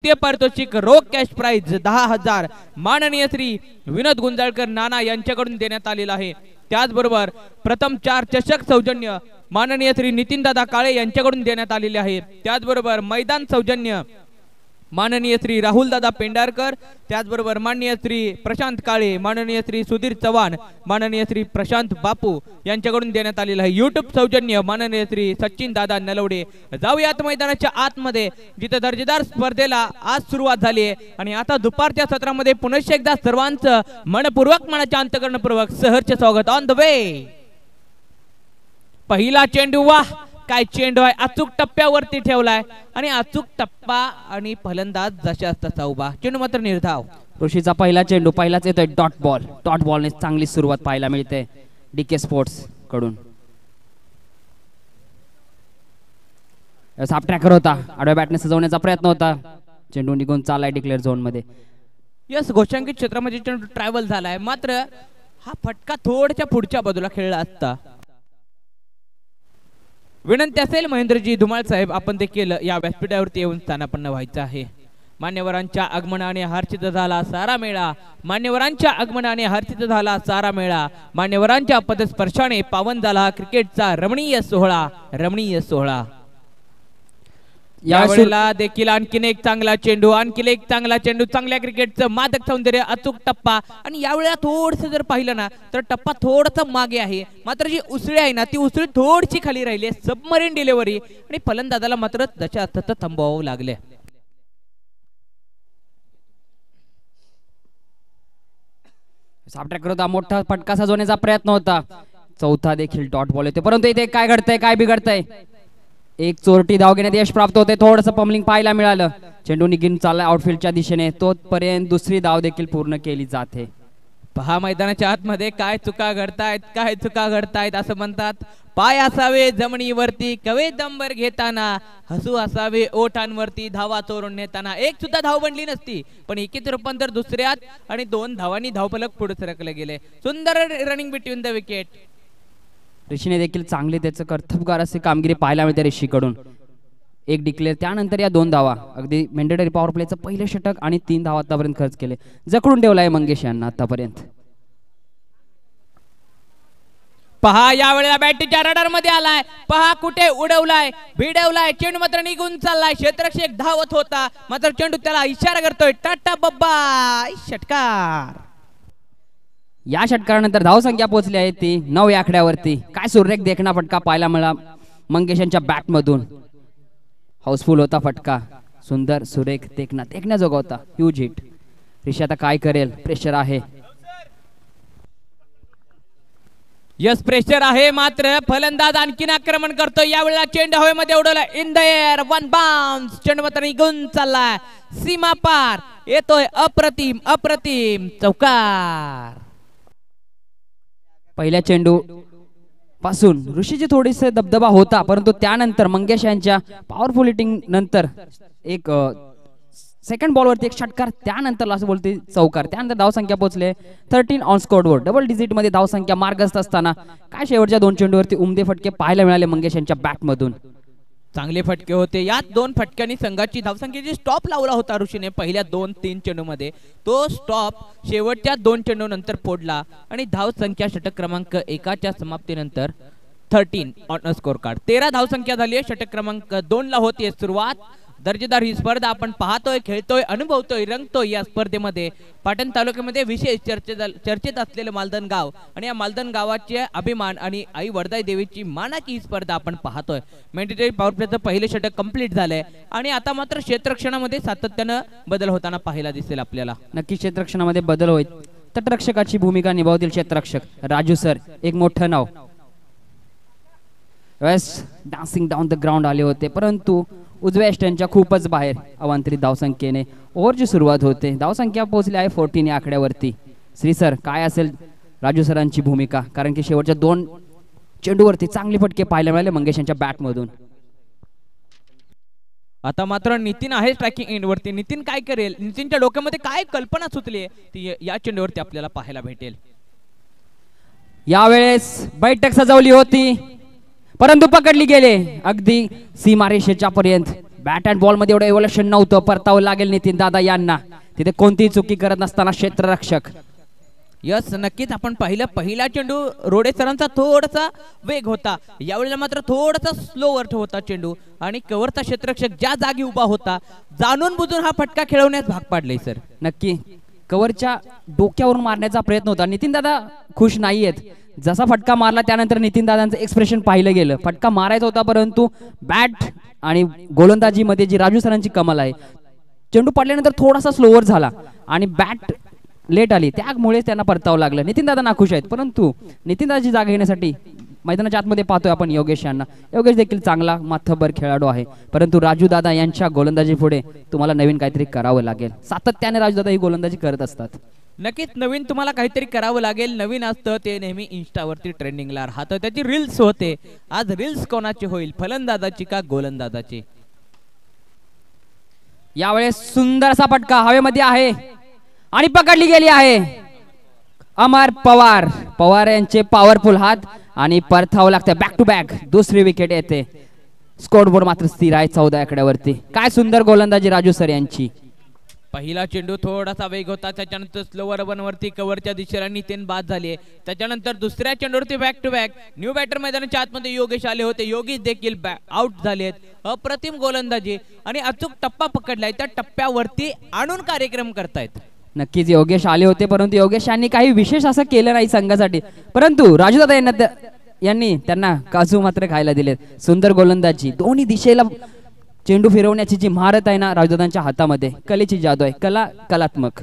ते पारितोषिक रोख कॅश प्राइज 10,000 माननीय श्री विनोद गुंजाळकर नाना यांच्याकडून देण्यात आलेला आहे। त्याचबरोबर प्रथम 4 चषक सौजन्य माननीय श्री नितीन दादा काळे यांच्याकडून देण्यात आलेले आहे। त्याचबरोबर मैदान सौजन्य माननीय श्री राहुल दादा पेंडारकर, त्याचबरोबर माननीय श्री प्रशांत काळे, माननीय श्री सुधीर चव्हाण, माननीय श्री प्रशांत बापू यांच्याकडून देण्यात आलेला आहे। यूट्यूब सौजन्य माननीय श्री सचिन दादा नलवडे। जाऊयात मैदानाच्या आतमध्ये जिथे दर्जेदार स्पर्धेला आज सुरुवात झाली आहे आणि आता दुपारच्या सत्रामध्ये पुन्हा एकदा सर्वांचं मनपूर्वक मनाच्या अंतःकरणपूर्वक सहर्ष स्वागत। ऑन द वे पहिला चेंडू, वाह काय चेंडू आहे, अचूक टप्प्यावरती ठेवलाय आणि अचूक टप्पा आणि फलंदाज जशाच तसा उभा, चेंडू मात्र निर्धाव। ऋषीचा पहिला चेंडू पहिलाच येतोय डॉट बॉलने चांगली सुरुवात पाहायला मिळते डीके स्पोर्ट्स कडून। साफ ट्रॅकर होता, आडव्या बॅटने सजवण्याचा प्रयत्न होता, चेंडू निघून चाललाय डिक्लेअर झोन मध्ये। यस, घोषांकित क्षेत्रामध्ये चेंडू ट्रॅव्हल झालाय, मात्र हा फटका थोड्याच्या पुढच्या बाजूला खेळला असता। विनंती असेल महेंद्रजी धुमाळ साहेब, आपण देखील या व्यासपीठावरती येऊन स्थानापन्न व्हायचं आहे। मान्यवरांच्या आगमनाने हर्षित झाला सारा मेळा, मान्यवरांच्या आगमनाने हर्षित झाला सारा मेळा, मान्यवरांच्या पदस्पर्शाने पावन झाला क्रिकेटचा रमणीय सोहळा, रमणीय सोहळा। यावेळेला देखील आणखीन एक चांगला चेंडू, आणखीन एक चांगला चेंडू, चांगल्या क्रिकेटचं मादक सौंदर्य, अचूक टप्पा आणि यावेळेला थोडस जर पाहिलं ना तर टप्पा थोडासा मागे आहे, मात्र जी उसळी आहे ना ती उसळी थोडीशी खाली राहिली आहे। सबमरीन डिलिव्हरी आणि फलंदाजाला मात्र त्याच्या अर्थात थांबवावं लागले। साफ होता, मोठा फटका सजवण्याचा प्रयत्न होता, चौथा देखील डॉट बॉल येते, परंतु इथे काय घडतंय, काय बिघडतंय, एक चोरटी धाव घेण्यात यश प्राप्त होते, थोडंसं पम्बलिंग पाहायला मिळालं, चेंडू निघून चालला आउटफील्डच्या दिशेने, तोपर्यंत दुसरी धाव देखील पूर्ण केली जाते। पहा मैदानाच्या आतमध्ये काय चुका घडतायत, काय चुका घडतायत असं म्हणतात। पाय असावे जमिनीवरती कवे दंबर घेताना, हसू असावे ओठांवरती धावा चोरून नेताना। एक सुद्धा धाव बनली नसती, पण एकीच रूपांतर दुसऱ्यात आणि 2 धावांनी धावफलक पुढे सरकले गेले। सुंदर रनिंग बिटवीन द विकेट। ऋषीने देखील चांगली त्याचं कर्तबगार असे कामगिरी पाहायला मिळते ऋषीकडून। एक डिक्लेअर, त्यानंतर या 2 धावा, अगदी मॅन्डेटरी पॉवर प्लेचं पहिलं षटक आणि 3 धावा आतापर्यंत खर्च केले, जखडून ठेवलाय मंगेश यांना आतापर्यंत। पहा यावेळेला बॅटीच्या रडार मध्ये आलाय, पहा कुठे उडवलाय, भिडवलाय, चेंडू मात्र निघून चाललाय, क्षेत्ररक्षक धावत होता, मात्र चेंडू त्याला इशारा करतोय, टाटा बब्बा, षटकार। या षटकारानंतर धावसंख्या पोहोचली आहे ती 9 या आकड्यावरती। काय सुरेख देखणा फटका पाहायला मिळाला मंगेश यांच्या बॅट मधून, हाऊसफुल होता फटका, सुंदर सुरेख देखण्याजोगा होता, ह्यूज हिट। ऋषी आता काय करेल, प्रेशर आहे, यस प्रेशर आहे, मात्र फलंदाज आणखीन आक्रमण करतो। यावेळेला चेंडू हवेमध्ये उडवला, इन द एअर, 1 बाउन्स, चेंडू मात्र निघून चाललाय सीमा पार, येतोय अप्रतिम अप्रतिम चौकार। पहिल्या चेंडू पासून ऋषीची थोडीसे दबदबा होता, परंतु त्यानंतर मंगेश यांच्या पॉवरफुल हिटिंग नंतर एक सेकंड बॉलवरती एक षटकार, त्यानंतर लास्ट बॉलती चौकार, त्यानंतर धावसंख्या पोहोचले 13 ऑन स्कोरबोर्ड, डबल डिजिट मध्ये धावसंख्या मार्गस्थ असताना काय शेवटच्या 2 चेंडूवरती उमदे फटके पाहायला मिळाले मंगेश यांच्या बॅट मधून। चांगले फटके होते, यात 2 फटक्यांनी संघाची धावसंख्येची स्टॉप लावला होता ऋषीने पहिल्या 2-3 चेंडू मध्ये, तो स्टॉप शेवटच्या 2 चेंडू नंतर फोडला आणि धावसंख्या षटक क्रमांक 1च्या समाप्तीनंतर 13 ऑन स्कोर कार्ड, 13 धावसंख्या झाली आहे। षटक क्रमांक 2 ला होती सुरुवात। दर्जेदार ही स्पर्धा आपण पाहतोय, खेळतोय, अनुभवतोय, रंगतोय। या स्पर्धेमध्ये पाटण तालुक्यामध्ये विशेष चर्चेत असलेले मालदन गाव आणि या मालदन गावाचे अभिमान आणि आई वरदाई देवीची मानाची ही स्पर्धा आपण पाहतोय। मॅन्डेटरी पॉवर प्लेचं पहिले षटक कंप्लीट झालंय आणि आता मात्र क्षेत्ररक्षणामध्ये सातत्यानं बदल होताना पाहायला दिसेल आपल्याला। नक्की क्षेत्ररक्षणामध्ये बदल होईल, तटरक्षकाची भूमिका निभावतील क्षेत्ररक्षक राजू सर, एक मोठं नाव। डान्सिंग डाऊन द ग्राउंड आले होते, परंतु उजव्या स्टँडच्या खूपच बाहेर अवांतरित धावसंख्येने ओव्हरची सुरुवात होते। धावसंख्या पोहोचली आहे 14 या आकड्यावरती। श्री सर, काय असेल राजू सरांची भूमिका, कारण की शेवटच्या 2 चेंडूवरती चांगले फटके पाहायला मिळाले मंगेश यांच्या बॅट मधून। आता मात्र नितीन आहे स्ट्रायकिंग एंड वरती, नितीन काय करेल, नितीनच्या डोक्यामध्ये काय कल्पना सुचली ती या चेंडूवरती आपल्याला पाहायला भेटेल। यावेळेस बैठक सजवली होती, परंतु पकडली गेले अगदी सीमारेषेच्या पर्यंत। बॅट अँड बॉल मध्ये एवढं एव्होल्युशन नव्हतं, परतावं लागेल नितीन दादा यांना. तिथे कोणतीही चुकी करत नसताना क्षेत्ररक्षक. यस नक्कीच आपण पहिला चेंडू रोडे सरांचा थोडासा वेग होता, यावेळेला मात्र थोडासा स्लोवर होता चेंडू आणि कव्हरचा क्षेत्ररक्षक ज्या जागी उभा होता जाणून बुजून हा फटका खेळवण्यास भाग पाडले सर. नक्की कव्हरच्या डोक्यावरून मारण्याचा प्रयत्न होता. नितीन दादा खुश नाहीयेत. जसा फटका मारला त्यानंतर नितीन दादांचं एक्सप्रेशन पाहिलं गेलं. फटका मारायचा होता परंतु बॅट आणि गोलंदाजी मध्ये जी राजू सरांची कमाल आहे, चेंडू पडल्यानंतर थोडासा स्लोवर झाला आणि बॅट लेट आली, त्यामुळे त्यांना परतावं लागलं. नितीन दादा नाखुश आहेत, परंतु नितीन दादाची जागा घेण्यासाठी मैदानाच्या आतमध्ये पाहतोय आपण योगेश यांना. योगेश देखील चांगला माथाभर खेळाडू आहे, परंतु राजू दादा यांच्या गोलंदाजी पुढे तुम्हाला नवीन काहीतरी करावं लागेल. सातत्याने राजू दादा ही गोलंदाजी करत असतात. नक्कीच नवीन तुम्हाला काहीतरी करावं लागेल. नवीन असतं ते नेहमी इंस्टावरती ट्रेंडिंगला राहतं, त्याची रील्स होते. आज रील्स कोणाची होईल, फलंदाजाची का गोलंदाजाची? यावेळेस सुंदर असा फटका हवेमध्ये आहे आणि पकडली गेली आहे. अमर पवार यांचे पॉवरफुल हात आणि परतावं लागतं. बॅक टू बॅक दुसरी विकेट येते. स्कोरबोर्ड मात्र स्थिर आहे 14 आकड्यावरती. काय सुंदर गोलंदाजी राजू सर यांची. पहिला चेंडू थोडासा वेग होता, त्याच्यानंतर स्लोवर वरती कव्हरच्या दिशेला नितीन बाद झाले. त्याच्यानंतर दुसऱ्या चेंडूवरती back to back new batter मैदानाच्या आतमध्ये योगेश आले होते. योगेश देखील आउट झालेत. अप्रतिम गोलंदाजी आणि अचूक टप्पा पकडलाय, त्या टप्प्यावरती आणून कार्यक्रम करतायत. नक्कीच योगेश आले होते, परंतु योगेश यांनी काही विशेष असं केलं नाही संघासाठी, परंतु राजूदादा यांनी त्यांना काजू मात्र खायला दिलेत. सुंदर गोलंदाजी, दोन्ही दिशेला चेंडू फिरवण्याची जी महारत आहे ना राजूदादांच्या हातामध्ये, कलेची जादू आहे. कलात्मक.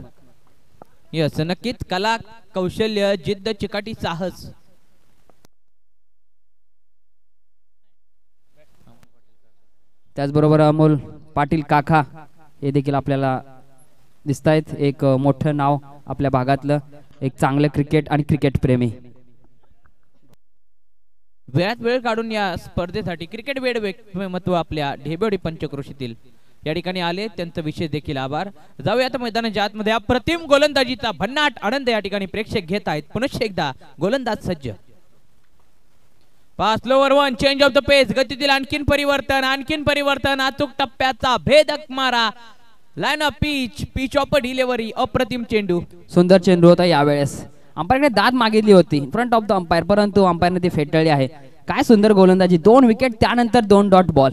यस नक्कीच कला, कौशल्य, जिद्द, चिकाटी, साहस. त्याचबरोबर अमोल पाटील काका हे देखील आपल्याला दिसत आहेत. एक मोठं नाव आपल्या भागातलं, एक चांगलं क्रिकेट आणि क्रिकेट प्रेमी. वेळात वेळ काढून या स्पर्धेसाठी क्रिकेट वेळ व्यक्तिमत्व आपल्या ढेबेवाडी पंचक्रोशीतील या ठिकाणी आले, त्यांचं विशेष देखील आभार. जाऊयात मैदानाच्या आतमध्ये. अप्रतिम गोलंदाजीचा भन्नाट आनंद या ठिकाणी प्रेक्षक घेत आहेत. पुनश्च एकदा गोलंदाज सज्ज. Pass lower one, change of the pace, गतीतील आणखीन परिवर्तन, अचूक टप्प्याचा भेदक मारा, line of pitch of delivery. अप्रतिम चेंडू, सुंदर चेंडू होता. यावेळेस अंपायरने दाद मागितली होती फ्रंट ऑफ द अंपायर, परंतु अंपायरने ती फेटाळली आहे. काय सुंदर गोलंदाजी, 2 विकेट त्यानंतर 2 डॉट बॉल.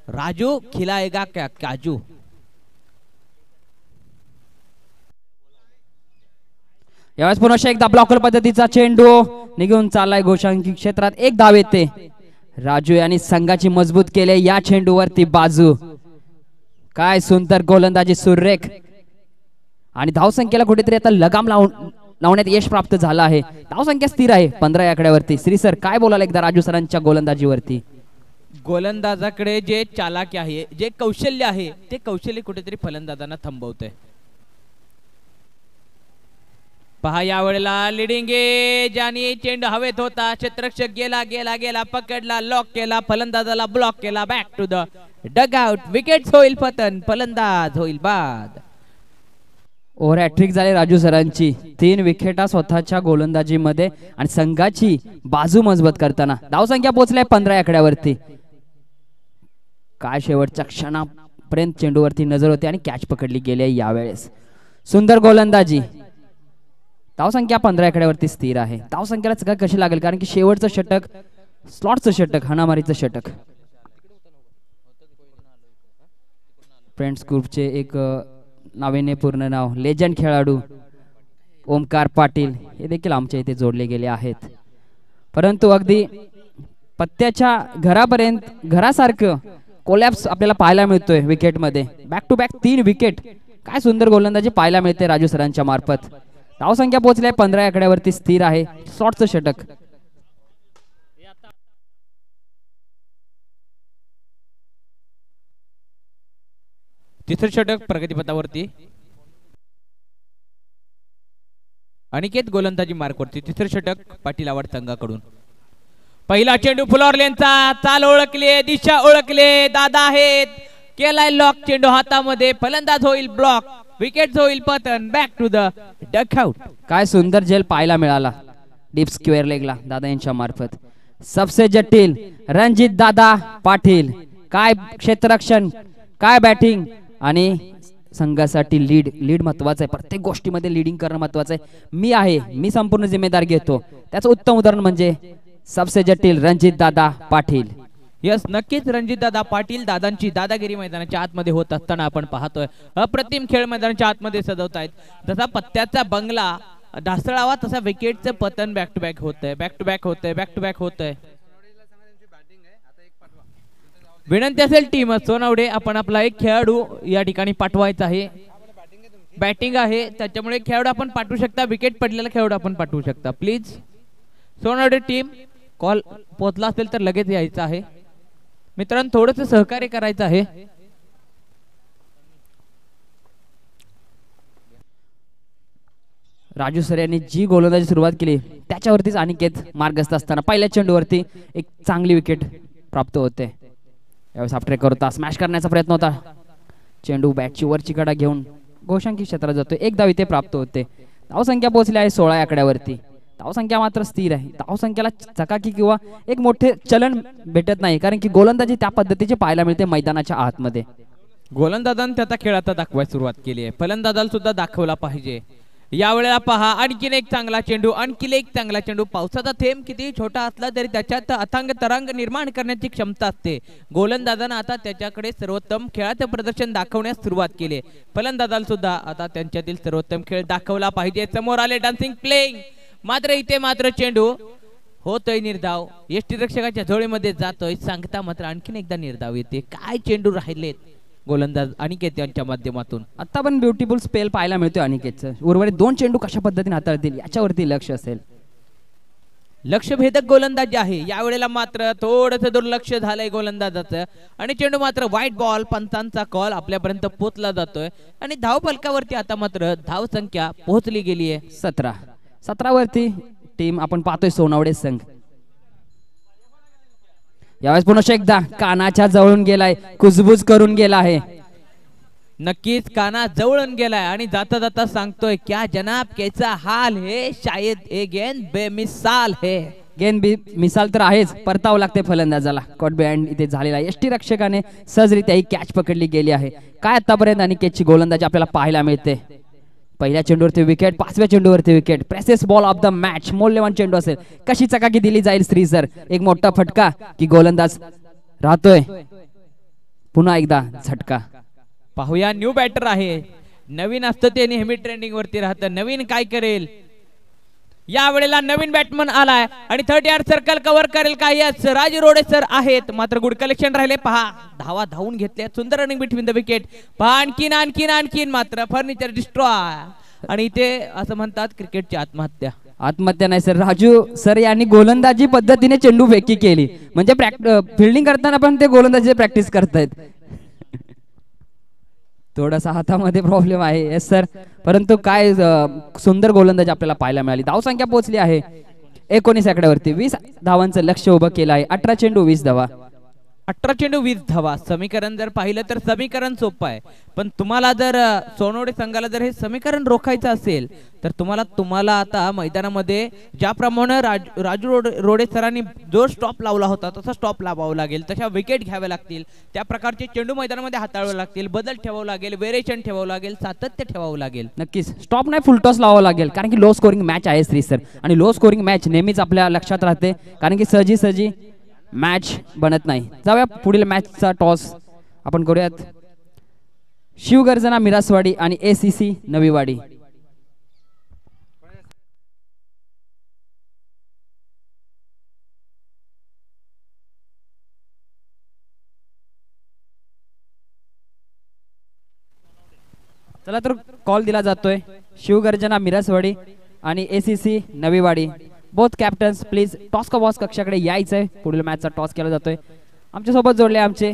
राजू खिलाएगा क्या काजू. यावेळेस पुन्हा एकदा ब्लॉकर पद्धतीचा चेंडू निघून चाललाय घोषांकी क्षेत्रात. 1 धाव येते. राजू यांनी संघाची मजबूत केले या चेंडूवरती बाजू. काय सुंदर गोलंदाजी, सुरेख. आणि धावसंख्येला कुठेतरी आता लगाम लावण्यात यश प्राप्त झालं आहे. धावसंख्या स्थिर आहे 15 आकड्यावरती. श्री सर काय बोलाल एकदा राजू सरांच्या गोलंदाजीवरती? गोलंदाजाकडे जे चालाकी आहे, जे कौशल्य आहे, ते कौशल्य कुठेतरी फलंदाजांना थांबवतंय. पहा यावेळेला लिडिंग एज आणि चेंडू हवेत होता. क्षेत्ररक्षक गेला पकडला, लॉक केला, फलंदाजाला ब्लॉक केला. Back to the dug out. Wicket होईल पतन, फलंदाज होईल बाद. ओव्हर हॅट्रिक झाली राजू सरांची. 3 विकेटा स्वतःच्या गोलंदाजीमध्ये आणि संघाची बाजू मजबूत करताना. धावसंख्या पोहोचल्या 15 आकड्यावरती. काय शेवटच्या क्षणापर्यंत चेंडूवरती नजर होती आणि कॅच पकडली गेली. यावेळेस सुंदर गोलंदाजी. धावसंख्या 15 आकड्यावरती स्थिर आहे. धावसंख्येला चका कशी लागेल, कारण की शेवटचं षटक, स्लॉटचं षटक, हाणामारीचं षटक. फ्रेंड्स ग्रुपचे एक नाविन्य पूर्ण नाव, लेजंड खेळाडू ओमकार पाटील हे देखील आमच्या इथे जोडले गेले आहेत. परंतु अगदी पत्त्याच्या घरासारखं कोलॅप्स आपल्याला पाहायला मिळतोय विकेटमध्ये. Back to back 3 wicket. काय सुंदर गोलंदाजी पाहायला मिळते राजू सरांच्या मार्फत. धावसंख्या पोहोचली 15 आकड्यावरती स्थिर आहे. शॉर्टचं षटक. तिसरं षटक प्रगतीपथावरती. अनिकेत गोलंदाजी मार्कवरती. तिसरं षटक पाटील आवाड संघाकडून. पहिला चेंडू फुलॉर लेनचा. चाल ओळखले, दिशा ओळखले, दादा आहेत, केलाय लॉक. चेंडू हातामध्ये, फलंदाज होईल ब्लॉक, विकेट होईल पतन. Back to the duck out. काय सुंदर झेल पाहायला मिळाला डीप स्क्वेअर लेगला दादा यांच्या मार्फत. सबसे जटिल रणजित दादा पाटील काय क्षेत्ररक्षण, काय बॅटिंग आणि संघासाठी लीड महत्वाचं आहे. प्रत्येक गोष्टीमध्ये लीडिंग करणं महत्वाचं आहे. मी संपूर्ण जिम्मेदार घेतो. त्याचं उत्तम उदाहरण म्हणजे सबसे जटिल रणजित दादा पाटील. यस, नक्कीच रणजित दादा पाटील दादांची दादागिरी मैदानाच्या आतमध्ये होत असताना आपण पाहतोय. अप्रतिम खेळ मैदानाच्या आतमध्ये सजवतायत. जसा पत्त्याचा बंगला ढासळावा तसा विकेटचं पतन बॅक टू बॅक होतंय, बॅक टू बॅक होतंय, बॅक टू बॅक होतंय. विनंती असेल टीम सोनावडे, आपण आपला एक खेळाडू या ठिकाणी पाठवायचा आहे. बॅटिंग आहे त्याच्यामुळे खेळाडू आपण पाठवू शकता. विकेट पडलेला खेळाडू आपण पाठवू शकता. प्लीज सोनावडे टीम, कॉल पोहोचला असेल तर लगेच यायचं आहे. मित्रांनो थोडंसं सहकार्य करायचं आहे. राजू सर यांनी जी गोलंदाजी सुरुवात केली त्याच्यावरतीच अनिकेत मार्गस्थ असताना पहिल्या चेंडूवरती एक चांगली विकेट प्राप्त होते. यावेळेस आफ्टर करता स्मॅश करण्याचा प्रयत्न होता. चेंडू बॅटची वरची कडा घेऊन गोशांकी क्षेत्रात जातोय. एक धाव इथे प्राप्त होते. धावसंख्या पोहोचली आहे 16 आकड्यावरती. धावसंख्या मात्र स्थिर आहे. धावसंख्याला चकाकी किंवा एक मोठे चलन भेटत नाही, कारण की गोलंदाजी त्या पद्धतीचे पाहायला मिळते मैदानाच्या आतमध्ये. गोलंदाजाने त्याचा खेळ आता दाखवायला सुरुवात केली आहे. फलंदाजाला सुद्धा दाखवला पाहिजे. यावेळेला पहा आणखीन एक चांगला चेंडू, आणखीन एक चांगला चेंडू. पावसाचा थेंब किती छोटा असला तरी त्याच्यात अथांग तरंग निर्माण करण्याची क्षमता असते. गोलंदाजानं आता त्याच्याकडे सर्वोत्तम खेळाचं प्रदर्शन दाखवण्यास सुरुवात केली. फलंदाजाला सुद्धा आता त्यांच्यातील सर्वोत्तम खेळ दाखवला पाहिजे. समोर आले डान्सिंग प्लेइंग, मात्र इथे मात्र चेंडू होतोय निर्धाव. यष्टीरक्षकाच्या झोळीमध्ये जातोय. सांगता मात्र आणखीन एकदा निर्धाव येते. काय चेंडू राहिलेत गोलंदाज अनिकेत यांच्या माध्यमातून. आता पण ब्युटिफुल स्पेल पाहायला मिळतोय अनिकेतचं. उर्वरित 2 चेंडू कशा पद्धतीने हाताळतील याच्यावरती लक्ष असेल. लक्षभेदक गोलंदाजी आहे. यावेळेला मात्र थोडंसं दुर्लक्ष झालंय गोलंदाजाचं आणि चेंडू मात्र व्हाईट बॉल. पंचांचा कॉल आपल्यापर्यंत पोहोचला जातोय आणि धाव फलकावरती आता मात्र धाव संख्या पोहोचली गेली आहे 17 वरती टीम आपण पाहतोय सोनावडे संघ. यावेळेस पुन्हा एकदा कानाच्या जवळून गेलाय, कुजबुज करून गेला आहे. नक्कीच काना जवळून गेलाय आणि जाता जाता सांगतोय क्या जनाब कैसा हाल है, शायद ये गेंद बेमिसाल है. गेंद मिसाल तर आहेच, परतावं लागते फलंदाजाला. कॉट बँड इथे झालेला आहे. यष्टी रक्षकाने सहजरित्या ही कॅच पकडली गेली आहे. काय आतापर्यंत अनिकेतची गोलंदाजी आपल्याला पाहायला मिळते. पहिल्या चेंडूवरती विकेट, 5व्या चेंडूवरती wicket. Precious ball of the match, मौल्यवान चेंडू असेल. कशी चकाकी दिली जाईल श्रीसर. एक मोठा फटका की गोलंदाज राहतोय. पुन्हा एकदा झटका. पाहूया न्यू बॅटर आहे. नवीन असतं ते नेहमी ट्रेंडिंग वरती राहतं. नवीन काय करेल. या वेळेला नवीन बॅटमन आलाय आणि 30 यार्ड सर्कल कव्हर करेल का. यस, राजू रोडे सर आहेत. मात्र गुड कलेक्शन राहिले. पहा धावा धावून घेतल्या. सुंदर रनिंग बिटवीन द विकेट. पहा आणखीन आणखीन आणखीन मात्र फर्निचर डिस्ट्रॉय. आणि इथे असं म्हणतात क्रिकेटची आत्महत्या. आत्महत्या नाही सर, राजू सर यांनी गोलंदाजी पद्धतीने चेंडू फेकी केली. म्हणजे फिल्डिंग करताना पण ते गोलंदाजी प्रॅक्टिस करतायत. थोडासा हातामध्ये प्रॉब्लेम आहे. येस सर, परंतु काय सुंदर गोलंदाजी आपल्याला पाहायला मिळाली. धावसंख्या पोहोचली आहे 19 आकड्यावरती. 20 धावांचं लक्ष उभं केलं आहे. 18 चेंडू 20 धावा. 18 चेंडू 20 धावा. समीकरण जर पाहिलं तर समीकरण सोपं आहे, पण तुम्हाला जर सोनवडे संघाला जर हे समीकरण रोखायचं असेल तर तुम्हाला आता मैदानामध्ये ज्याप्रमाणे राजू रोडे सरांनी जो स्टॉप लावला होता तसा स्टॉप लावावा लागेल. तशा विकेट घ्याव्या लागतील. त्या प्रकारचे चेंडू मैदानामध्ये हाताळावे लागतील. बदल ठेवावं लागेल. व्हेरिएशन ठेवावं लागेल. सातत्य ठेवावं लागेल. नक्कीच स्टॉप नाही, फुल टॉस लावावं लागेल. कारण की लो स्कोरिंग मॅच आहे श्री सर, आणि लो स्कोरिंग मॅच नेहमीच आपल्या लक्षात राहते. कारण की सहजी मॅच बनत नाही. जाऊया पुढील मॅचचा टॉस आपण करूयात. शिवगर्जना मिरासवाडी आणि ACC नवीवाडी. चला तर कॉल दिला जातोय. शिवगर्जना मिरासवाडी आणि ACC Naviwadi. Both captains please toss का बॉस कक्षाकडे यायचंय. पुढील मॅचचा टॉस केला जातोय. आमच्या सोबत जोडले आमचे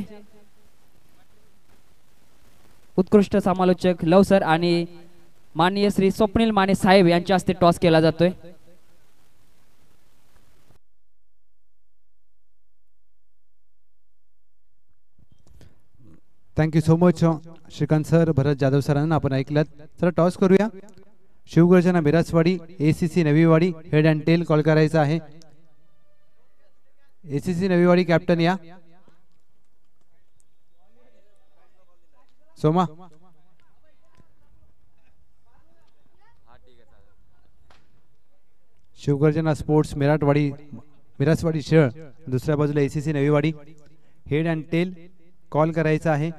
उत्कृष्ट समालोचक लव सर आणि माननीय श्री स्वप्नील माने साहेब यांच्या हस्ते टॉस केला जातोय. Thank you so much Shrikant sir, Bharat Jadhav सरांना आपण ऐकलात. चला टॉस करूया. Shivgarjana Miraswadi ACC Naviwadi head and tail call करायचा आहे. ACC नवीवाडी कॅप्टन या. सोमा शिवगर्जना स्पोर्ट्स मिरासवाडी शहर, दुसऱ्या बाजूला ACC Naviwadi. Head and tail call करायचा आहे.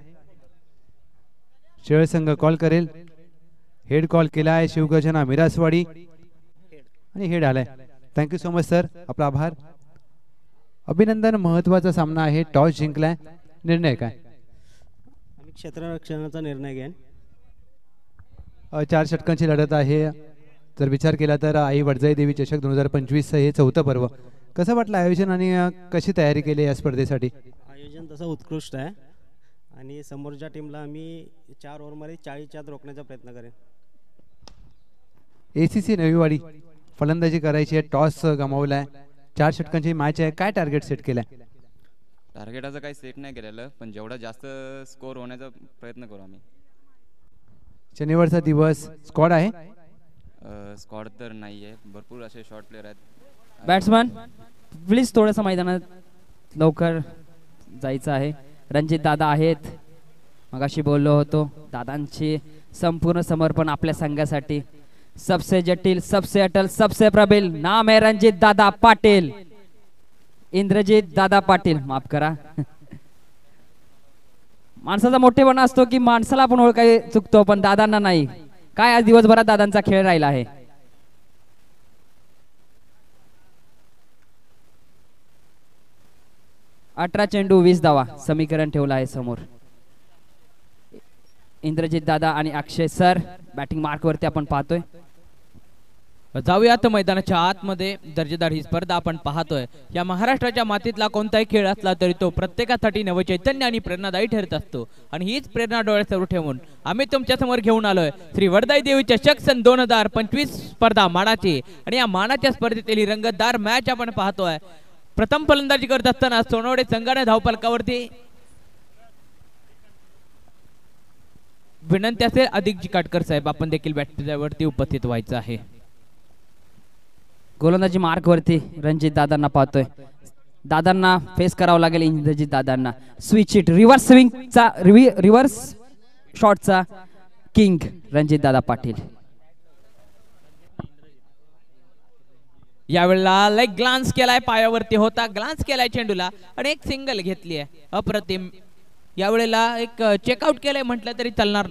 शहर संघ कॉल करेल. हेड कॉल केला आहे शिवगर्जना मिरासवाडी आणि हेड आलाय. थँक्यू सो मच सर, आपला आभार. अभिनंदन. महत्वाचा सामना आहे. टॉस जिंकलाय. निर्णय काय? आम्ही क्षेत्ररक्षणाचा निर्णय घेईन. 4 षटकांची लढत आहे. जर विचार केला तर आई वडजाई देवी चषक 2025 हे 4थं पर्व. कसं वाटलं आयोजन आणि कशी तयारी केली या स्पर्धेसाठी? आयोजन तसं उत्कृष्ट आहे आणि समोरच्या टीमला आम्ही 4 ओव्हरमध्ये 40 याद रोखण्याचा प्रयत्न करेन. एसीसी नवीवाडी फलंदाजी करायची आहे. टॉस गमावलाय. 4 षटकांची मॅच आहे. काय टार्गेट सेट केलाय? टार्गेटाचं काही सेट नाही केलेलं, पण जेवढा जास्त स्कोर होण्याचा प्रयत्न करू आम्ही. शनिवारचा दिवस. स्क्वॉड आहे? स्क्वॉड तर नाही आहे, भरपूर असे शॉर्ट प्लेअर आहेत. बॅट्समन प्लीज थोडंसं मैदानात लवकर जायचं आहे. रणजित दादा आहेत, मगाशी बोललो होतो. दादांचे संपूर्ण समर्पण आपल्या संघासाठी. सबसे जटिल, सबसे अटल, सबसे प्रबल नाम है रणजित दादा पाटील. इंद्रजित दादा पाटील, माफ करा. माणसाचा मोठेपणा असतो की माणसाला आपण ओळखाय चुकतो, पण दादांना नाही. काय आज दिवसभरात दादांचा खेळ राहिला आहे. अठरा चेंडू 20 धावा समीकरण ठेवलं आहे समोर. इंद्रजित दादा आणि अक्षय सर बॅटिंग मार्क वरती आपण पाहतोय. जाऊयात मैदानाच्या आतमध्ये. दर्जेदार ही स्पर्धा आपण पाहतोय. या महाराष्ट्राच्या मातीतला कोणताही खेळ असला तरी तो प्रत्येकासाठी नवचैतन्य आणि प्रेरणादायी ठरत असतो. आणि हीच प्रेरणा डोळ्यासमोर ठेवून आम्ही तुमच्या समोर घेऊन आलोय श्री वरदाई देवी चषक सन 2025 स्पर्धा मानाची. आणि या मानाच्या स्पर्धेतील ही रंगतदार मॅच आपण पाहतोय. प्रथम फलंदाजी करत असताना सोनवडे संघाने धावफलकावरती विनंती असेल अधिकजी काटकर साहेब, आपण देखील बॅटवरती उपस्थित व्हायचं आहे. गोलंदाजी मार्क वरती रणजित दादांना पाहतोय. दादांना फेस करावं लागेल इंद्रजित दादांना. स्विच इट रिव्हर्स स्विंगचा रिव्हर्स शॉटचा किंग रणजित दादा पाटील. यावेळेला लाईक ग्लान्स केलाय, पायावरती होता, ग्लान्स केलाय चेंडूला आणि एक सिंगल घेतली आहे. अप्रतिम. यावेळेला एक चेकआउट केलंय म्हटलं तरी चालणार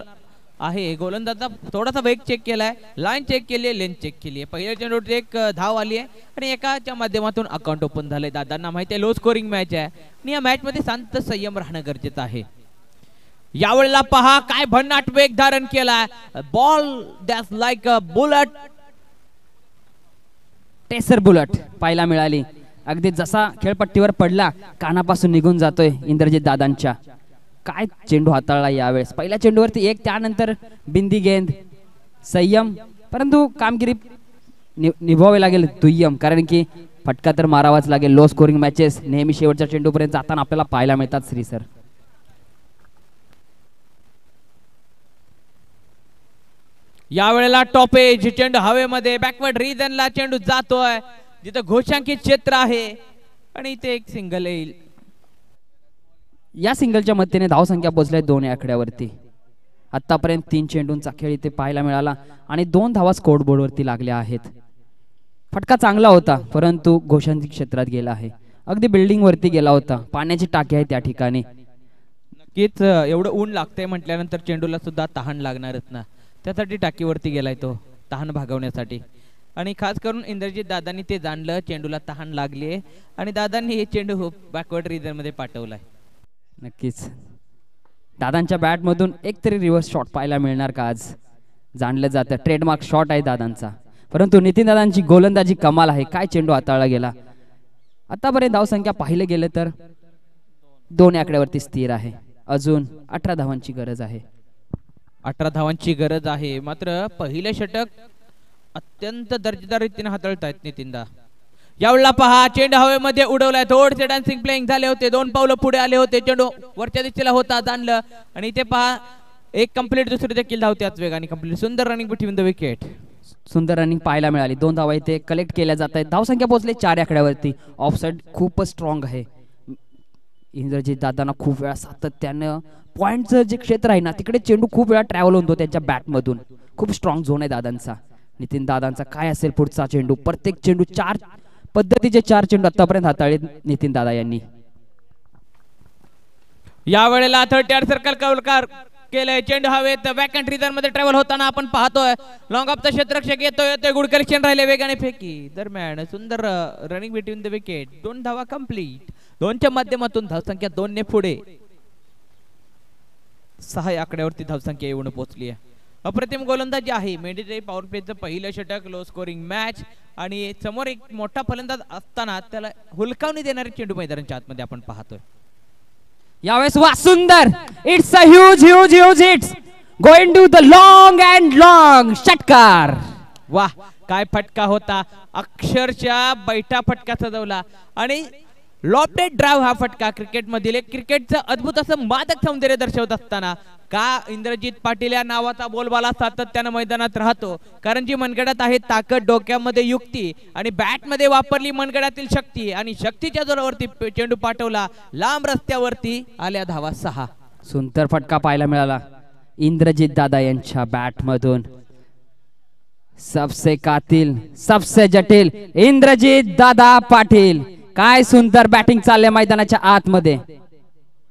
आहे. गोलंदाजा थोडासा वेग चेक केलाय, लाईन चेक केली आहे, लेन चेक केली आहे. पहिल्या चेंडूवर एक धाव आली आहे आणि एकाच्या माध्यमातून अकाउंट ओपन झालंय. दादांना माहिती आहे लो स्कोरिंग मॅच आहे आणि या मॅच मध्ये शांत संयम राहणं गरजेचं आहे. यावेळेला पहा काय भन्नाट वेग धारण केलाय. Ball that's like a bullet. Tasar bullet पाहायला मिळाली. अगदी जसा खेळपट्टीवर पडला कानापासून निघून जातोय इंद्रजित दादांच्या. काय चेंडू हाताळला यावेळेस. पहिल्या चेंडूवरती एक, त्यानंतर बिंदी गेंद. संयम, परंतु कामगिरी निभावावी लागेल दुय्यम, कारण की फटका तर मारावाच लागेल. लो स्कोरिंग मॅचेस नेहमी शेवटच्या चेंडूपर्यंत जाताना आपल्याला पाहायला मिळतात श्री सर. यावेळेला टॉपेज चेंडू हवेमध्ये बॅकवर्ड रिजनला चेंडू जातोय जिथं घोषांकित क्षेत्र आहे आणि इथे एक सिंगल येईल. या सिंगलच्या मदतीने धावसंख्या पोहोचल्या 2 आकड्यावरती. आतापर्यंत 3 चेंडूंचा खेळ इथे पाहायला मिळाला आणि 2 धावा स्कोर बोर्डवरती लागल्या आहेत. फटका चांगला होता, परंतु घोषांकित क्षेत्रात गेला आहे. अगदी बिल्डिंग वरती गेला होता. पाण्याची टाकी आहे त्या ठिकाणी. नक्कीच एवढं ऊन लागतंय म्हटल्यानंतर चेंडूला सुद्धा तहान लागणारच ना. त्यासाठी टाकीवरती गेलाय तो तहान भागवण्यासाठी. आणि खास करून इंद्रजित दादांनी ते जाणलं, चेंडूला तहान लागली आणि दादांनी हे चेंडू बॅकवर्ड रिजन मध्ये पाठवलाय. नक्कीच दादांच्या बॅट मधून एक तरी रिव्हर्स शॉट पाहायला मिळणार का आज. जाणलं जातं ट्रेडमार्क शॉट आहे दादांचा, परंतु नितीन दादांची गोलंदाजी कमाल आहे. काय चेंडू हाताळला गेला. आतापर्यंत धावसंख्या पाहिलं गेलं तर 2 आकड्यावरती स्थिर आहे. अजून 18 धावांची गरज आहे. 18 धावांची गरज आहे. मात्र पहिले षटक अत्यंत दर्जेदार रीतीने हाताळतायत नितीनदा. यावेळेला पहा चेंडू हवेमध्ये उडवलाय. थोडेसे डान्सिंग प्लेइंग झाले होते. 2 पावलं पुढे आले होते. चेंडू वरच्या दिशेला होता, जाणलं आणि इथे पहा एक कंप्लीट, दुसरी देखील धाव त्याच वेगाने कंप्लीट. सुंदर रनिंग बिटवीन द विकेट. सुंदर रनिंग पाहायला मिळाली. 2 धावा इथे कलेक्ट केल्या जात आहेत. धावसंख्या पोहोचले 4 आकड्यावरती. ऑफसाइड खूपच स्ट्रॉंग आहे. इंद्रजित दादांना खूप वेळा सातत्यानं पॉइंटचं जे क्षेत्र आहे ना तिकडे चेंडू खूप वेळा ट्रॅव्हल होतो त्यांच्या बॅटमधून. खूप स्ट्रॉंग झोन आहे दादांचा. नितीन दादांचा काय असेल पुढचा चेंडू. प्रत्येक चेंडू 4 पद्धतीचे 4 चेंडू आतापर्यंत हाताळले नितीन दादा यांनी. या वेळेला 30 सर्कल कव्हर केलंय. चेंडू हवेत बॅकहँड रिझन मध्ये ट्रॅव्हल होताना आपण पाहतोय. लॉंग ऑफचा क्षेत्ररक्षक येतोय गुड कलेक्शन राहिले वेगाने फेकी दरम्यान सुंदर रनिंग बिटवीन द विकेट. 2 धावा कंप्लीट. 2च्या माध्यमातून धावसंख्या 2 ने पुढे. 6 या आकड्यावरती धावसंख्या येऊन पोहोचली आहे. अप्रतिम गोलंदाजी आहे. मेडिटेरी पॉवर प्लेचं पहिलं षटक लो स्कोरिंग मॅच आणि समोर एक मोठा फलंदाज असताना त्याला हुलकावणी देणारे चेंडू मैदानाच्या आतमध्ये आपण पाहतोय. यावेळेस वा सुंदर. It's a huge huge huge hits going to the long and long षटकार. वाह काय फटका होता. अक्षरशः बैठा फटका सजवला आणि लॉफ्टेड ड्राइव्ह हा फटका क्रिकेट मधील क्रिकेटचं अद्भुत असं मादक सौंदर्य दर्शवत असताना का इंद्रजित पाटील या नावाचा बोलबाला सातत्यानं मैदानात राहतो. कारण जी मनगडात आहे ताकद, डोक्यामध्ये युक्ती आणि बॅट मध्ये वापरली मनगडातील शक्ती आणि शक्तीच्या जोरावरती चेंडू पाठवला. लांब रस्त्यावरती आल्या धावा 6. सुंदर फटका पाहायला मिळाला इंद्रजित दादा यांच्या बॅट मधून. सबसे कातिल सबसे जटिल इंद्रजित दादा पाटील. काय सुंदर बॅटिंग चालले मैदानाच्या आतमध्ये.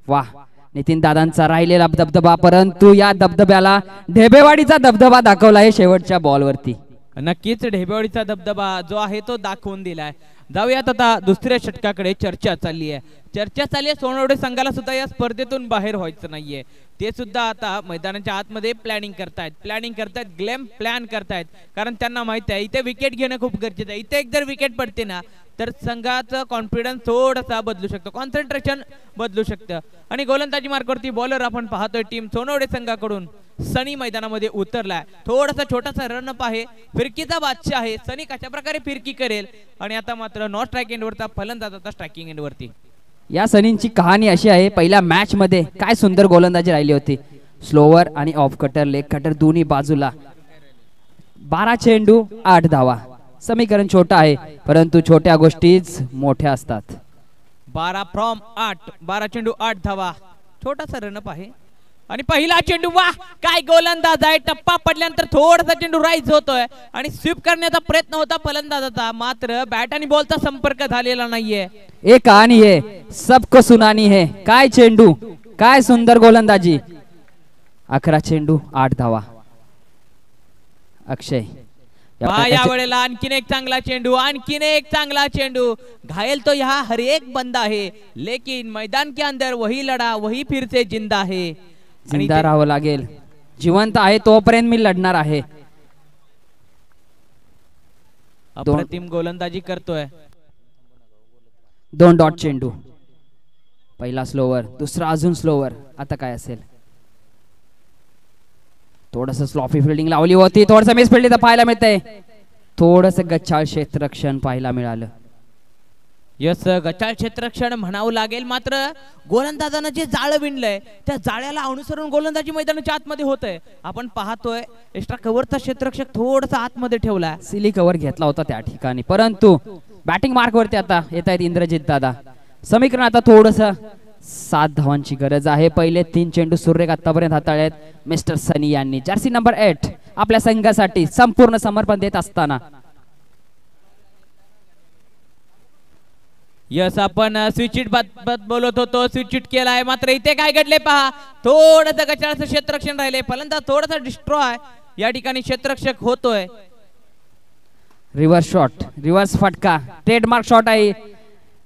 वाह नितीन दादांचा राहिलेला दबदबा परंतु या दबदब्याला ढेबेवाडीचा दबदबा दाखवला आहे शेवटच्या बॉलवरती. नक्कीच ढेबेवाडीचा दबदबा जो आहे तो दाखवून दिलाय. जाऊयात आता दुसऱ्या षटकाकडे. चर्चा चालली आहे सोनवडे संघाला सुद्धा या स्पर्धेतून बाहेर व्हायचं नाहीये. ते सुद्धा आता मैदानाच्या आतमध्ये प्लॅनिंग करतायत गेम प्लॅन करतायत. कारण त्यांना माहित आहे इथे विकेट घेणं खूप गरजेचं आहे. इथे एक जर विकेट पडते ना तर संघाचं कॉन्फिडन्स थोडासा बदलू शकतो, कॉन्सन्ट्रेशन बदलू शकतं. आणि गोलंदाजी मार्गावरती बॉलर आपण पाहतोय टीम सोनवडे संघाकडून सनी मैदानामध्ये उतरलाय. थोडासा छोटासा रनअप आहे. फिरकीचा बादशाह आहे. सनी कशा प्रकारे फिरकी करेल आणि आता मात्र नॉन स्ट्राइक एंडवरचा फलंदाज आता स्ट्रायकिंग एंडवरती. या सनींची कहाणी अशी आहे पहिल्या मॅच मध्ये काय सुंदर गोलंदाजी राहिली होती. स्लोवर आणि ऑफ कटर लेग कटर दोन्ही बाजूला. 12 चेंडू 8 धावा. समीकरण छोटा आहे परंतु छोट्या गोष्टीच मोठ्या असतात. 12 चेंडू 8 धावा. छोटासा रनअप आहे आणि पहिला चेंडू वाह काय गोलंदाज आहे. टप्पा पडल्यानंतर थोडासा चेंडू राईज होतोय आणि स्वीप करण्याचा प्रयत्न होता फलंदाजाचा. मात्र बॅट आणि बॉलचा संपर्क झालेला नाहीये. एक कहाणी है सबको सुनानी है. काय चेंडू काय सुंदर गोलंदाजी. 11 चेंडू 8 धावा. अक्षय या वेळेला आणखीन एक चांगला चेंडू. घायल तो यहाँ हर एक बंदा है लेकिन मैदान के अंदर वही लढा वही फिर से जिंदा है. जिंदा राहावं लागेल. जिवंत आहे तोपर्यंत मी लढणार आहे. अप्रतिम गोलंदाजी करतोय. 2 डॉट चेंडू. पहिला स्लोवर दुसरा अजून स्लोवर. आता काय असेल. थोडस स्लॉफी फिल्डिंग लावली होती. थोडस मिस फिल्डिंग पाहायला मिळतंय. थोडस गच्चाळ क्षेत्ररक्षण पाहायला मिळालं. यस गच्चाळ क्षेत्ररक्षण म्हणावं लागेल. मात्र गोलंदाजानं जे जाळं विणलंय त्या जाळ्याला अनुसरून गोलंदाजी मैदानाच्या आतमध्ये होतंय. आपण पाहतोय एक्स्ट्रा कव्हरचा क्षेत्ररक्षक थोडासा आतमध्ये ठेवला. सिली कव्हर घेतला होता त्या ठिकाणी परंतु बॅटिंग मार्क वरती आता येत आहेत इंद्रजित दादा. समीकरण आता थोडस 7 धावांची गरज आहे. पहिले 3 चेंडू सुरेख आतापर्यंत हाताळलेत मिस्टर सनी यांनी. जर्सी नंबर 8 आपल्या संघासाठी संपूर्ण समर्पण देत असताना. यस आपण स्विचिट बाबत बोलत होतो. स्विचिट केलाय मात्र इथे काय घडले पहा. थोडंसं गच्चाळाचं क्षेत्ररक्षण राहिले. फलंदाज थोडासा डिस्ट्रॉय या ठिकाणी क्षेत्ररक्षक होतोय. रिव्हर्स शॉट रिव्हर्स फटका ट्रेडमार्क शॉट आहे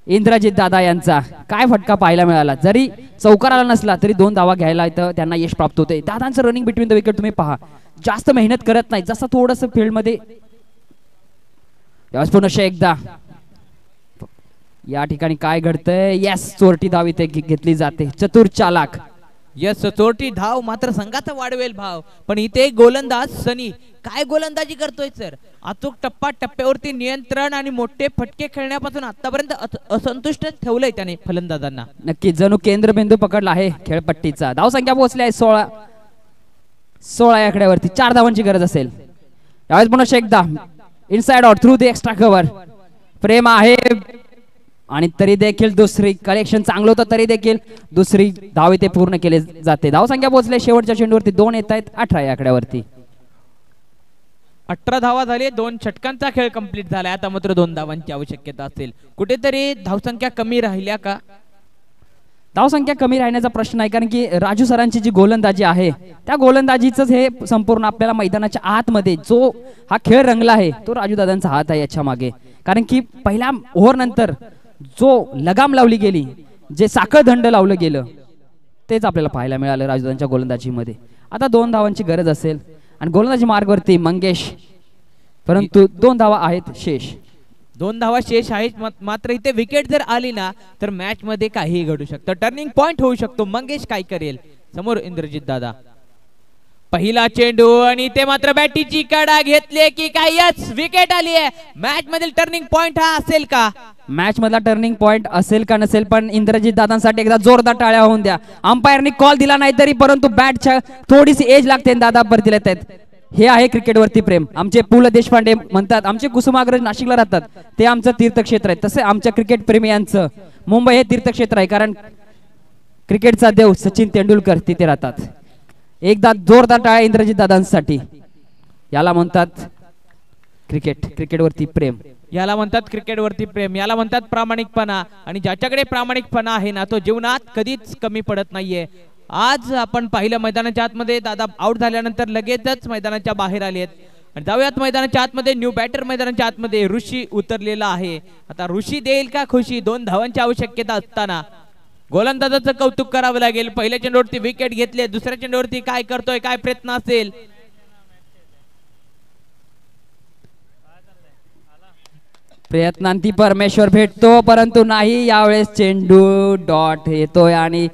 इंद्रजित दादा यांचा. काय फटका पाहायला मिळाला. जरी चौकार आला नसला तरी 2 धावा घ्यायला इथं त्यांना यश प्राप्त होते. दादांचं रनिंग बिटवीन द विकेट तुम्ही पहा. जास्त मेहनत करत नाही. जसं थोडस फील्ड मध्ये पुन्हा एकदा या ठिकाणी काय घडतंय. यस चोरटी धाव इथे घेतली जाते. चतुर चालाक. यस चोरटी धाव मात्र संघाचा वाढवेल भाव. पण इथे गोलंदाज सनी काय गोलंदाजी करतोय सर. अचूक टप्पा टप्प्यावरती नियंत्रण आणि मोठे फटके खेळण्यापासून आतापर्यंत असंतुष्ट ठेवलंय त्याने फलंदाजांना. नक्की जणू केंद्रबिंदू पकडला आहे खेळपट्टीचा. धाव संख्या पोहोचली आहे 16 या आकड्यावरती. 4 धावांची गरज असेल. यावेळेस पुन्हा एकदा inside out through the extra cover. प्रेम आहे आणि तरी देखील दुसरी कलेक्शन चांगलं होतं तरी देखील दुसरी धाव इथे पूर्ण केले जाते. धावसंख्या पोहोचले शेवटच्या चेंडूवरती 2 येत आहेत 18 या आकड्यावरती. 18 धावा झाले. 2 षटकांचा खेळ कंप्लीट झाला. आता मात्र 2 धावांची आवश्यकता असेल. कुठेतरी धावसंख्या कमी राहिल्या का? धावसंख्या कमी राहण्याचा प्रश्न आहे कारण की राजू सरांची जी गोलंदाजी आहे त्या गोलंदाजीच हे संपूर्ण आपल्याला मैदानाच्या आतमध्ये जो हा खेळ रंगला आहे तो राजू दादांचा हात आहे याच्या मागे. कारण की पहिल्या ओव्हर नंतर जो लगाम लावली गेली जे साखळदंड लावलं गेलं तेच आपल्याला पाहायला मिळालं राजू दादांच्या गोलंदाजीमध्ये. आता 2 धावांची गरज असेल आणि गोलंदाजी मार्गवरती मंगेश, परंतु 2 धावा आहेत शेष. 2 धावा शेष आहेत. मात्र इथे विकेट जर आली ना तर मॅच मध्ये काही घडू शकतं. टर्निंग पॉइंट होऊ शकतो. मंगेश काय करेल? समोर इंद्रजित दादा. पहिला चेंडू आणि ते मात्र बॅटीची कडा घेतली की काय? यस, विकेट आली आहे. मॅच मधील टर्निंग पॉइंट हा असेल का? मॅच मधला टर्निंग पॉइंट असेल का नसेल पण इंद्रजित दादांसाठी एकदा जोरदार टाळ्या होऊन द्या. अंपायरनी कॉल दिला नाही तरी परंतु बॅटच्या थोडीशी एज लागते दादा परत येत आहेत. हे आहे क्रिकेटवरती प्रेम. आमचे पु ल देशपांडे म्हणतात आमचे कुसुमाग्रज नाशिकला राहतात ते आमचं तीर्थक्षेत्र आहे. तसे आमच्या क्रिकेट प्रेमी यांचं मुंबई हे तीर्थक्षेत्र आहे कारण क्रिकेटचा देव सचिन तेंडुलकर तिथे राहतात. एकदा जोरदार टाळ्या इंद्रजित दादांसाठी. याला म्हणतात क्रिकेट, क्रिकेटवरती प्रेम. याला म्हणतात क्रिकेटवरती प्रेम. याला म्हणतात प्रामाणिकपणा. आणि ज्याच्याकडे प्रामाणिकपणा आहे ना तो जीवनात कधीच कमी पडत नाहीये. आज आपण पाहिलं मैदानाच्या आतमध्ये दादा आउट झाल्यानंतर लगेचच मैदानाच्या बाहेर आले आहेत. आणि जाऊयात मैदानाच्या आतमध्ये. न्यू बॅटर मैदानाच्या आतमध्ये ऋषी उतरलेला आहे. आता ऋषी देईल का खुशी? 2 धावांची आवश्यकता असताना गोलंदाजाचं कौतुक करावं लागेल. पहिल्या चेंडूवरती विकेट घेतले. दुसऱ्या चेंडूवरती काय करतोय? काय प्रयत्न असेल? प्रयत्नांती परमेश्वर भेटतो परंतु नाही. यावेळेस चेंडू डॉट येतोय आणि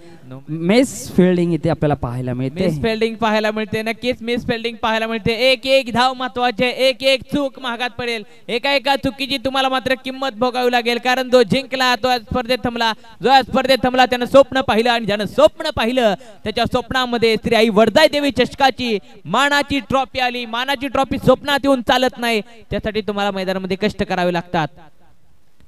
मिस फिल्डिंग इथे आपल्याला पाहायला मिळते. मिस फिल्डिंग पाहायला मिळते. नक्कीच मिस फिल्डिंग पाहायला मिळते. एक धाव महत्वाचे. एक चूक महागात पडेल. एका चुकीची तुम्हाला मात्र किंमत भोगावी लागेल कारण जो जिंकला तो स्पर्धेत थांबला. जो स्पर्धेत थांबला त्यानं स्वप्न पाहिलं आणि ज्यानं स्वप्न पाहिलं त्याच्या स्वप्नामध्ये श्री आई वरदाई देवी चषकाची मानाची ट्रॉफी आली. मानाची ट्रॉफी स्वप्नात येऊन चालत नाही. त्यासाठी तुम्हाला मैदानामध्ये कष्ट करावे लागतात.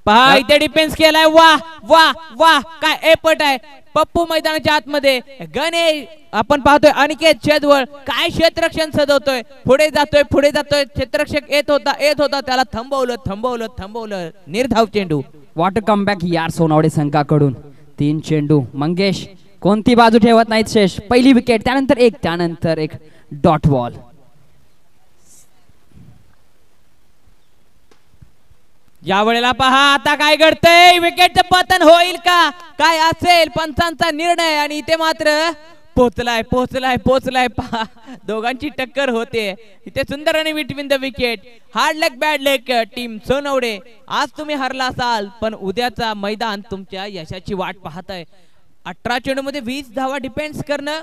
पहा इथे डिफेन्स केलाय. वाह वाह वाह, काय एपट आहे. पप्पू मैदानाच्या आतमध्ये. गणेश आपण पाहतोय. अनिकेत शेदवळ काय क्षेत्ररक्षण सजवतोय. पुढे जातोय. क्षेत्ररक्षक येत होता त्याला थांबवलं. निर्धाव चेंडू. वॉटर कमबॅक यार सोनावडे संघाकडून. 3 चेंडू. मंगेश कोणती बाजू ठेवत नाहीत शेष. पहिली विकेट त्यानंतर एक डॉट बॉल. या वेळेला पहा आता काय घडतंय. विकेटचं पतन होईल का? काय असेल पंचांचा निर्णय? आणि इथे मात्र पोहोचलाय. पहा दोघांची टक्कर होते इथे सुंदर आणि between the wicket. Hard luck bad luck team Sonawade. आज तुम्ही हरला असाल पण उद्याचा मैदान तुमच्या यशाची वाट पाहत आहे. 18 चेंडू मध्ये 20 धावा डिफेन्स करणं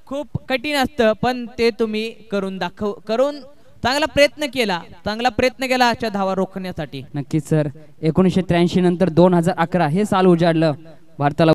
खूप कठीण असतं पण ते तुम्ही करून चांगला प्रयत्न केला अशा धावा रोखण्यासाठी. नक्कीच सर. 1983 नंतर 2011 हे साल उजाडलं भारताला.